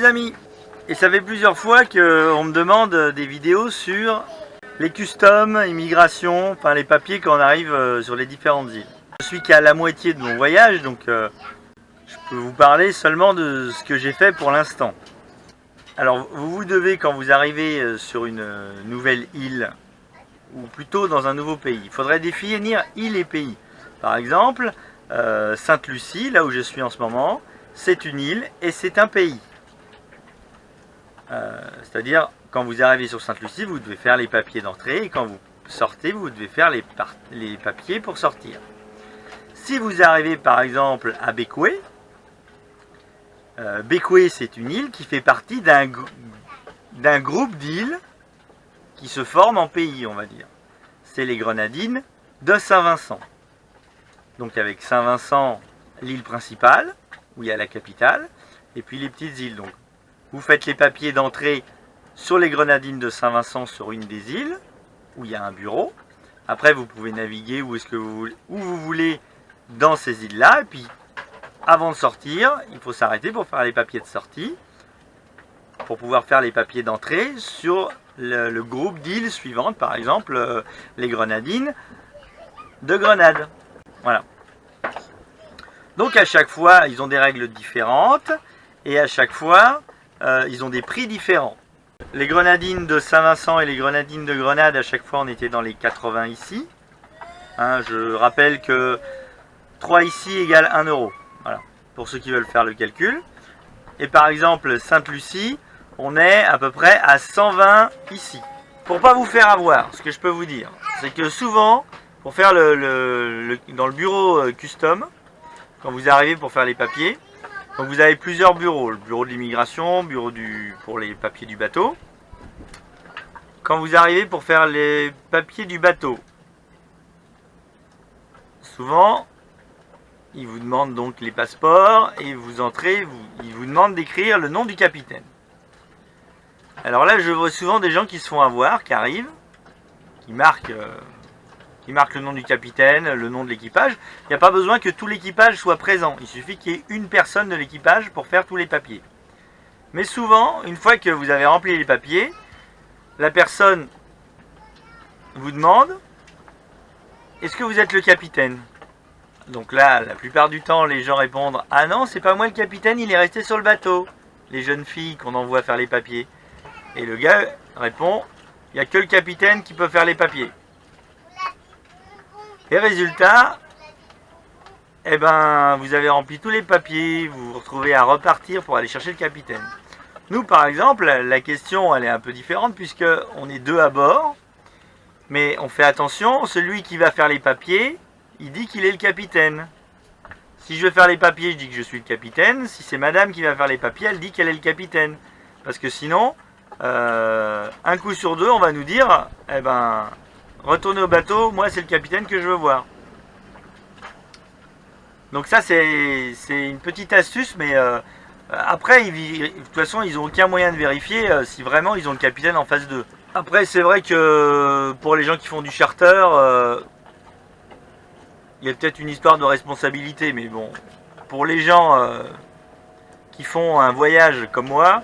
les amis, et ça fait plusieurs fois qu'on me demande des vidéos sur les customs, immigration, enfin les papiers quand on arrive sur les différentes îles. Je suis qu'à la moitié de mon voyage, donc je peux vous parler seulement de ce que j'ai fait pour l'instant. Alors vous devez, quand vous arrivez sur une nouvelle île, ou plutôt dans un nouveau pays, il faudrait définir île et pays. Par exemple, Sainte-Lucie, là où je suis en ce moment, c'est une île et c'est un pays. C'est-à-dire, quand vous arrivez sur Sainte-Lucie, vous devez faire les papiers d'entrée, et quand vous sortez, vous devez faire les papiers pour sortir. Si vous arrivez par exemple à Bequia, Bequia c'est une île qui fait partie d'un groupe d'îles qui se forment en pays, on va dire. C'est les Grenadines de Saint-Vincent. Donc avec Saint-Vincent, l'île principale, où il y a la capitale, et puis les petites îles. Donc vous faites les papiers d'entrée sur les Grenadines de Saint-Vincent, sur une des îles, où il y a un bureau. Après, vous pouvez naviguer où vous voulez dans ces îles-là. Et puis, avant de sortir, il faut s'arrêter pour faire les papiers de sortie, pour pouvoir faire les papiers d'entrée sur le groupe d'îles suivantes, par exemple les Grenadines de Grenade. Voilà. Donc à chaque fois, ils ont des règles différentes, et à chaque fois, ils ont des prix différents. Les Grenadines de Saint-Vincent et les Grenadines de Grenade, à chaque fois on était dans les 80 ici. Je rappelle que 3 ici égale 1 euro. Voilà, pour ceux qui veulent faire le calcul. Et par exemple, Sainte-Lucie, on est à peu près à 120 ici. Pour pas vous faire avoir, ce que je peux vous dire, c'est que souvent, pour faire dans le bureau custom, quand vous arrivez pour faire les papiers, donc vous avez plusieurs bureaux, le bureau de l'immigration, bureau pour les papiers du bateau. Quand vous arrivez pour faire les papiers du bateau, souvent, ils vous demandent donc les passeports et vous entrez, ils vous demandent d'écrire le nom du capitaine. Alors là, je vois souvent des gens qui se font avoir, qui arrivent, qui marquent le nom du capitaine, le nom de l'équipage. Il n'y a pas besoin que tout l'équipage soit présent. Il suffit qu'il y ait une personne de l'équipage pour faire tous les papiers. Mais souvent, une fois que vous avez rempli les papiers, la personne vous demande « Est-ce que vous êtes le capitaine ?» Donc là, la plupart du temps, les gens répondent « Ah non, c'est pas moi le capitaine, il est resté sur le bateau. » Les jeunes filles qu'on envoie faire les papiers. Et le gars répond « Il n'y a que le capitaine qui peut faire les papiers. » Et résultat, eh ben, vous avez rempli tous les papiers, vous vous retrouvez à repartir pour aller chercher le capitaine. Nous, par exemple, la question, elle est un peu différente puisque on est 2 à bord, mais on fait attention, celui qui va faire les papiers, il dit qu'il est le capitaine. Si je veux faire les papiers, je dis que je suis le capitaine. Si c'est madame qui va faire les papiers, elle dit qu'elle est le capitaine. Parce que sinon, un coup sur 2, on va nous dire, eh ben, retournez au bateau, moi c'est le capitaine que je veux voir. Donc ça c'est une petite astuce, mais après, de toute façon, ils n'ont aucun moyen de vérifier si vraiment ils ont le capitaine en face d'eux. Après, c'est vrai que pour les gens qui font du charter, il y a peut-être une histoire de responsabilité, mais bon, pour les gens qui font un voyage comme moi,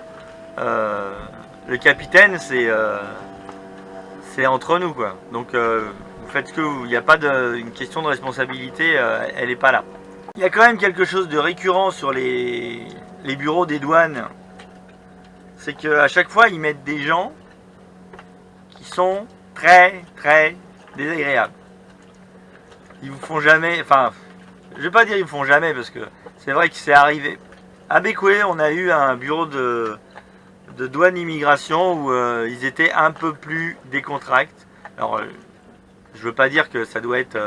le capitaine c'est entre nous, quoi. Donc vous faites ce que il n'y a pas une question de responsabilité, elle n'est pas là. Il y a quand même quelque chose de récurrent sur les bureaux des douanes, c'est qu'à chaque fois ils mettent des gens qui sont très très désagréables. Ils vous font jamais, enfin, je vais pas dire ils vous font jamais parce que c'est vrai que c'est arrivé. À Bequia, on a eu un bureau de douane immigration où ils étaient un peu plus décontractés. Alors, je veux pas dire que ça doit être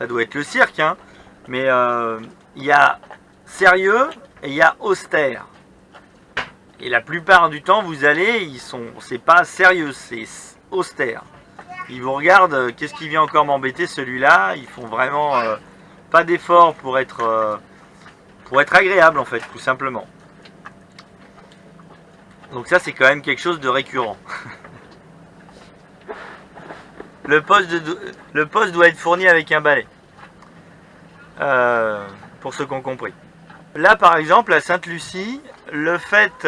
le cirque, hein, mais il y a sérieux et il y a austère. Et la plupart du temps, vous allez, c'est pas sérieux, c'est austère. Ils vous regardent, qu'est-ce qui vient encore m'embêter celui-là. Ils font vraiment pas d'effort pour être agréable en fait, tout simplement. Donc ça c'est quand même quelque chose de récurrent. Le poste doit être fourni avec un balai. Pour ceux qui ont compris. Là par exemple à Sainte-Lucie, le fait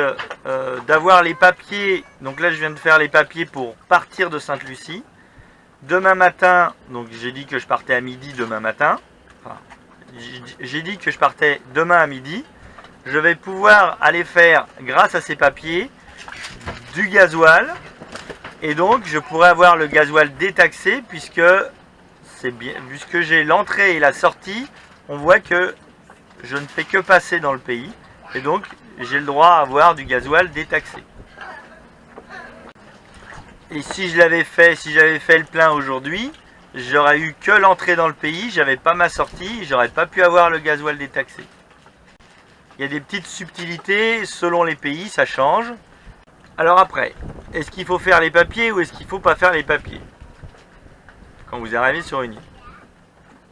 d'avoir les papiers, donc là je viens de faire les papiers pour partir de Sainte-Lucie. Demain matin, donc j'ai dit que je partais à midi demain matin. Enfin, j'ai dit que je partais demain à midi. Je vais pouvoir aller faire, grâce à ces papiers, du gasoil. Et donc je pourrais avoir le gasoil détaxé puisque c'est bien, puisque j'ai l'entrée et la sortie, on voit que je ne fais que passer dans le pays. Et donc j'ai le droit à avoir du gasoil détaxé. Et si j'avais fait le plein aujourd'hui, j'aurais eu que l'entrée dans le pays, j'avais pas ma sortie, j'aurais pas pu avoir le gasoil détaxé. Il y a des petites subtilités, selon les pays, ça change. Alors après, est-ce qu'il faut faire les papiers ou est-ce qu'il ne faut pas faire les papiers quand vous arrivez sur une île?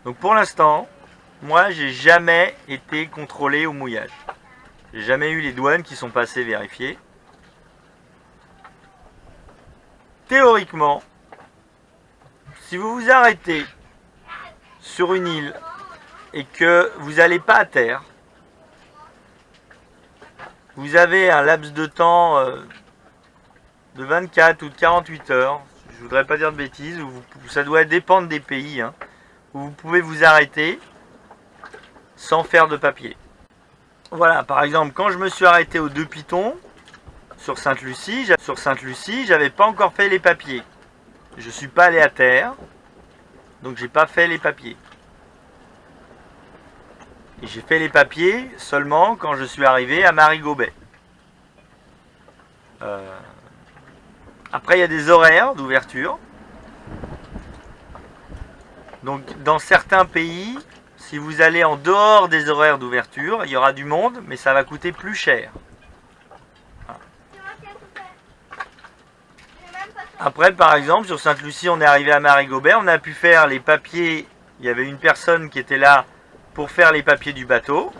Donc pour l'instant, moi j'ai jamais été contrôlé au mouillage. J'ai jamais eu les douanes qui sont passées vérifier. Théoriquement, si vous vous arrêtez sur une île et que vous n'allez pas à terre, vous avez un laps de temps de 24 ou de 48 heures, je voudrais pas dire de bêtises, ça doit dépendre des pays, hein, où vous pouvez vous arrêter sans faire de papier. Voilà, par exemple, quand je me suis arrêté aux Deux Pitons, sur Sainte-Lucie, j'avais pas encore fait les papiers. Je suis pas allé à terre, donc j'ai pas fait les papiers. Et j'ai fait les papiers seulement quand je suis arrivé à Marigot-Bay. Après, il y a des horaires d'ouverture. Donc, dans certains pays, si vous allez en dehors des horaires d'ouverture, il y aura du monde, mais ça va coûter plus cher. Voilà. Après, par exemple, sur Sainte-Lucie, on est arrivé à Marigot-Bay, on a pu faire les papiers. Il y avait une personne qui était là pour faire les papiers du bateau.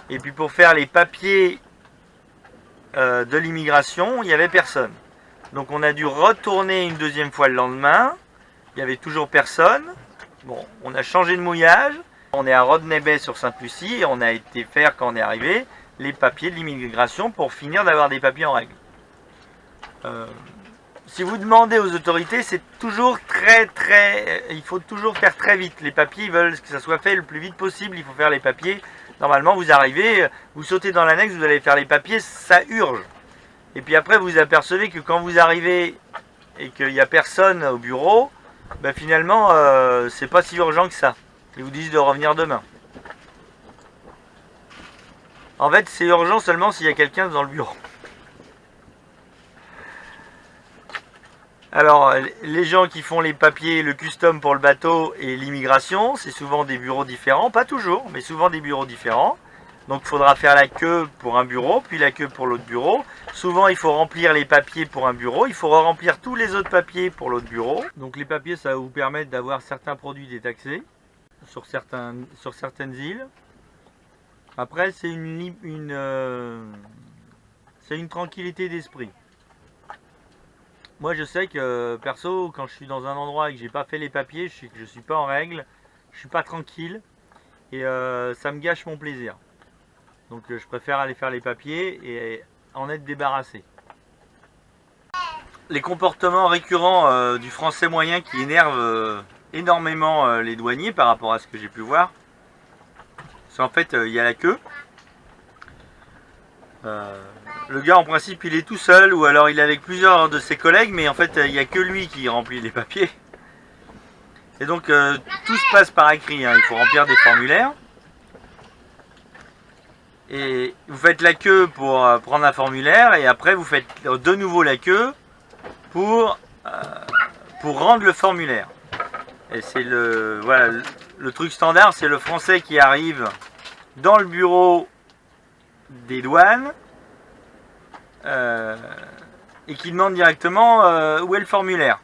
Et puis pour faire les papiers de l'immigration, il n'y avait personne. Donc on a dû retourner une deuxième fois le lendemain. Il n'y avait toujours personne. Bon, on a changé de mouillage. On est à Rodney Bay sur Sainte-Lucie et on a été faire, quand on est arrivé, les papiers de l'immigration pour finir d'avoir des papiers en règle. Si vous demandez aux autorités, c'est toujours il faut toujours faire très vite. Les papiers, ils veulent que ça soit fait le plus vite possible. Il faut faire les papiers. Normalement, vous arrivez, vous sautez dans l'annexe, vous allez faire les papiers, ça urge. Et puis après, vous apercevez que quand vous arrivez et qu'il n'y a personne au bureau, ben finalement, c'est pas si urgent que ça. Ils vous disent de revenir demain. En fait, c'est urgent seulement s'il y a quelqu'un dans le bureau. Alors, les gens qui font les papiers, le custom pour le bateau et l'immigration, c'est souvent des bureaux différents, pas toujours, mais souvent des bureaux différents. Donc, il faudra faire la queue pour un bureau, puis la queue pour l'autre bureau. Souvent, il faut remplir les papiers pour un bureau, il faut remplir tous les autres papiers pour l'autre bureau. Donc, les papiers, ça va vous permettre d'avoir certains produits détaxés sur certaines îles. Après, c'est une tranquillité d'esprit. Moi, je sais que, perso, quand je suis dans un endroit et que j'ai pas fait les papiers, je suis pas en règle, je suis pas tranquille, et ça me gâche mon plaisir. Donc, je préfère aller faire les papiers et en être débarrassé. Les comportements récurrents du français moyen qui énervent énormément les douaniers par rapport à ce que j'ai pu voir, c'est en fait, il y a la queue. Le gars en principe il est tout seul ou alors il est avec plusieurs de ses collègues, mais en fait il n'y a que lui qui remplit les papiers. Et donc tout se passe par écrit, hein. Il faut remplir des formulaires. Et vous faites la queue pour prendre un formulaire et après vous faites de nouveau la queue pour rendre le formulaire. Et c'est voilà, le truc standard, c'est le français qui arrive dans le bureau des douanes et qui demande directement où est le formulaire,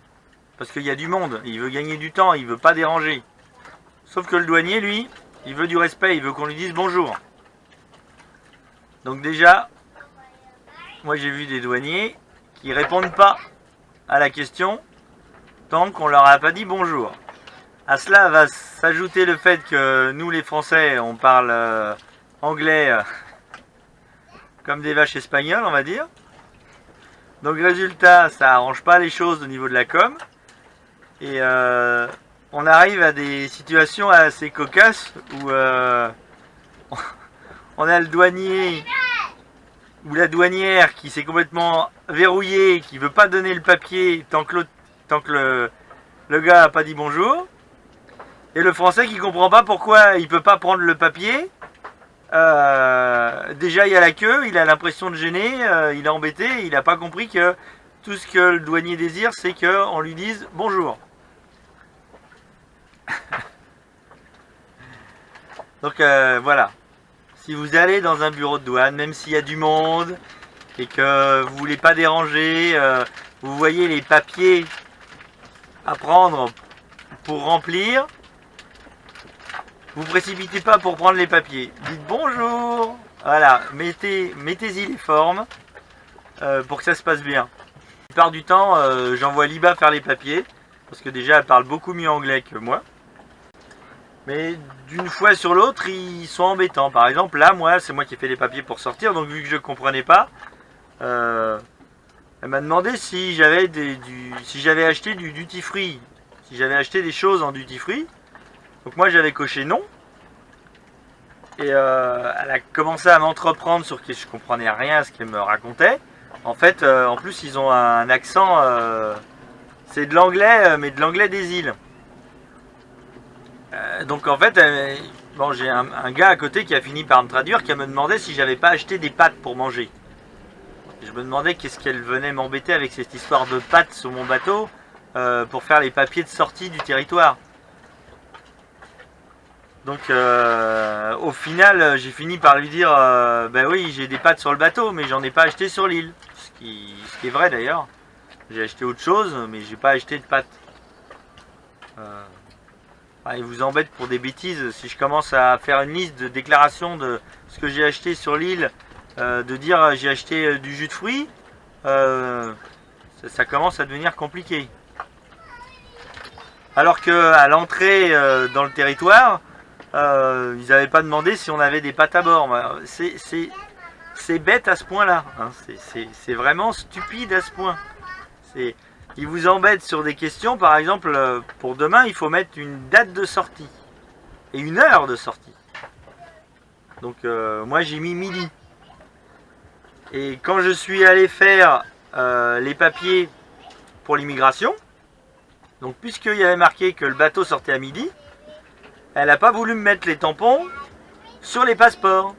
parce qu'il y a du monde, il veut gagner du temps, il veut pas déranger. Sauf que le douanier, lui, il veut du respect, il veut qu'on lui dise bonjour. Donc déjà, moi j'ai vu des douaniers qui répondent pas à la question tant qu'on leur a pas dit bonjour. À cela va s'ajouter le fait que nous les Français, on parle anglais comme des vaches espagnoles, on va dire. Donc résultat, ça arrange pas les choses au niveau de la com. Et on arrive à des situations assez cocasses où on a le douanier ou la douanière qui s'est complètement verrouillée, qui veut pas donner le papier tant que le gars a pas dit bonjour. Et le français qui comprend pas pourquoi il peut pas prendre le papier. Déjà il y a la queue, il a l'impression de gêner, il est embêté, il n'a pas compris que tout ce que le douanier désire, c'est qu'on lui dise bonjour. Donc voilà, si vous allez dans un bureau de douane, même s'il y a du monde et que vous voulez pas déranger, vous voyez les papiers à prendre pour remplir, vous précipitez pas pour prendre les papiers. Dites bonjour. Voilà, mettez-y les formes pour que ça se passe bien. La plupart du temps, j'envoie Liba faire les papiers parce que déjà elle parle beaucoup mieux anglais que moi. Mais d'une fois sur l'autre, ils sont embêtants. Par exemple, là, moi, c'est moi qui ai fait les papiers pour sortir, donc vu que je comprenais pas, elle m'a demandé si j'avais acheté du duty free, si j'avais acheté des choses en duty free. Donc moi j'avais coché non. Et elle a commencé à m'entreprendre sur que je comprenais rien à ce qu'elle me racontait. En fait, en plus ils ont un accent, c'est de l'anglais, mais de l'anglais des îles. Donc en fait, bon, j'ai un gars à côté qui a fini par me traduire, qui me demandait si j'avais pas acheté des pâtes pour manger. Et je me demandais qu'est-ce qu'elle venait m'embêter avec cette histoire de pâtes sur mon bateau pour faire les papiers de sortie du territoire. Donc au final j'ai fini par lui dire ben oui, j'ai des pâtes sur le bateau mais j'en ai pas acheté sur l'île, ce qui est vrai d'ailleurs. J'ai acheté autre chose mais j'ai pas acheté de pâtes. Il vous embête pour des bêtises. Si je commence à faire une liste de déclarations de ce que j'ai acheté sur l'île, de dire j'ai acheté du jus de fruits, ça commence à devenir compliqué. Alors que à l'entrée dans le territoire, ils n'avaient pas demandé si on avait des pâtes à bord. C'est bête à ce point-là. Hein. C'est vraiment stupide à ce point. Ils vous embêtent sur des questions. Par exemple, pour demain, il faut mettre une date de sortie et une heure de sortie. Donc moi, j'ai mis midi. Et quand je suis allé faire les papiers pour l'immigration, donc puisqu'il y avait marqué que le bateau sortait à midi, elle n'a pas voulu me mettre les tampons sur les passeports.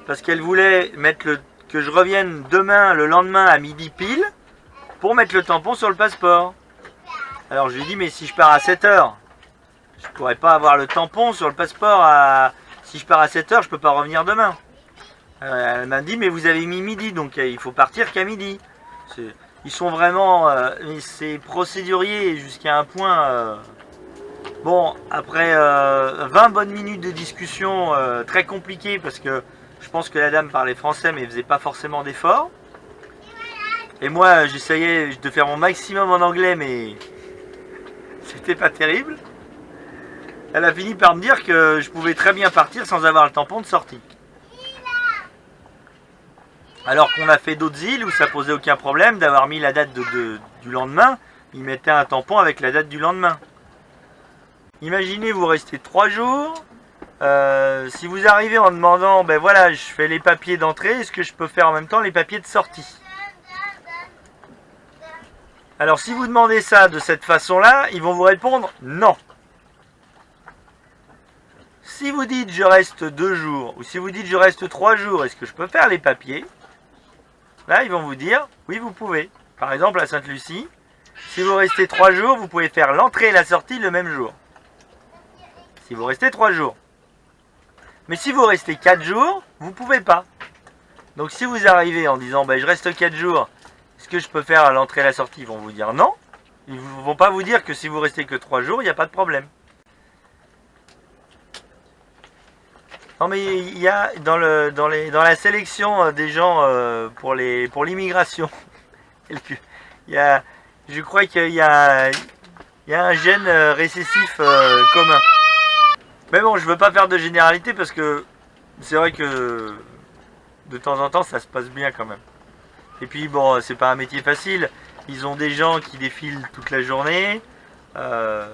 Parce qu'elle voulait mettre que je revienne demain, le lendemain à midi pile, pour mettre le tampon sur le passeport. Alors je lui ai dit, mais si je pars à 7h, je pourrais pas avoir le tampon sur le passeport. Si je pars à 7h, je peux pas revenir demain. Elle m'a dit, mais vous avez mis midi, donc il faut partir qu'à midi. Ils sont vraiment... c'est procédurier jusqu'à un point... Bon, après 20 bonnes minutes de discussion très compliquée parce que je pense que la dame parlait français mais faisait pas forcément d'efforts. Et moi j'essayais de faire mon maximum en anglais mais c'était pas terrible. Elle a fini par me dire que je pouvais très bien partir sans avoir le tampon de sortie. Alors qu'on a fait d'autres îles où ça posait aucun problème d'avoir mis la date du lendemain. Ils mettaient un tampon avec la date du lendemain. Imaginez, vous restez 3 jours, si vous arrivez en demandant, ben voilà, je fais les papiers d'entrée, est-ce que je peux faire en même temps les papiers de sortie? Alors si vous demandez ça de cette façon-là, ils vont vous répondre non. Si vous dites je reste 2 jours, ou si vous dites je reste 3 jours, est-ce que je peux faire les papiers? Là, ils vont vous dire, oui vous pouvez. Par exemple à Sainte-Lucie, si vous restez 3 jours, vous pouvez faire l'entrée et la sortie le même jour. Si vous restez 3 jours. Mais si vous restez 4 jours, vous ne pouvez pas. Donc si vous arrivez en disant ben, je reste 4 jours, est-ce que je peux faire l'entrée et la sortie? Ils vont vous dire non. Ils ne vont pas vous dire que si vous restez que 3 jours, il n'y a pas de problème. Non mais il y a dans la sélection des gens pour l'immigration, je crois qu'il y a un gène récessif commun. Mais bon, je veux pas faire de généralité parce que c'est vrai que de temps en temps, ça se passe bien quand même. Et puis bon, c'est pas un métier facile. Ils ont des gens qui défilent toute la journée. Voilà.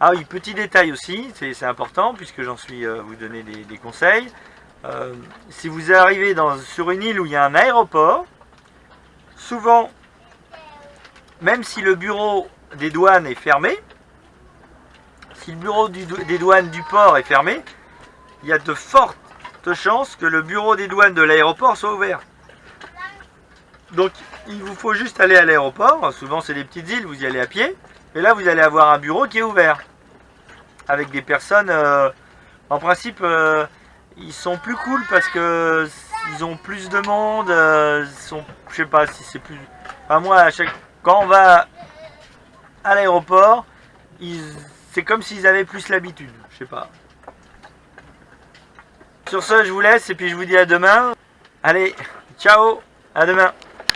Ah oui, petit détail aussi, c'est important puisque j'en suis vous donner des conseils. Si vous arrivez sur une île où il y a un aéroport, souvent, même si le bureau des douanes est fermé, si le bureau des douanes du port est fermé, il y a de fortes chances que le bureau des douanes de l'aéroport soit ouvert. Donc il vous faut juste aller à l'aéroport, souvent c'est des petites îles, vous y allez à pied, et là vous allez avoir un bureau qui est ouvert. Avec des personnes, en principe, ils sont plus cool parce que ils ont plus de monde, je sais pas si c'est plus... Enfin moi, quand on va à l'aéroport, c'est comme s'ils avaient plus l'habitude, je sais pas. Sur ce, je vous laisse et puis je vous dis à demain. Allez, ciao, à demain.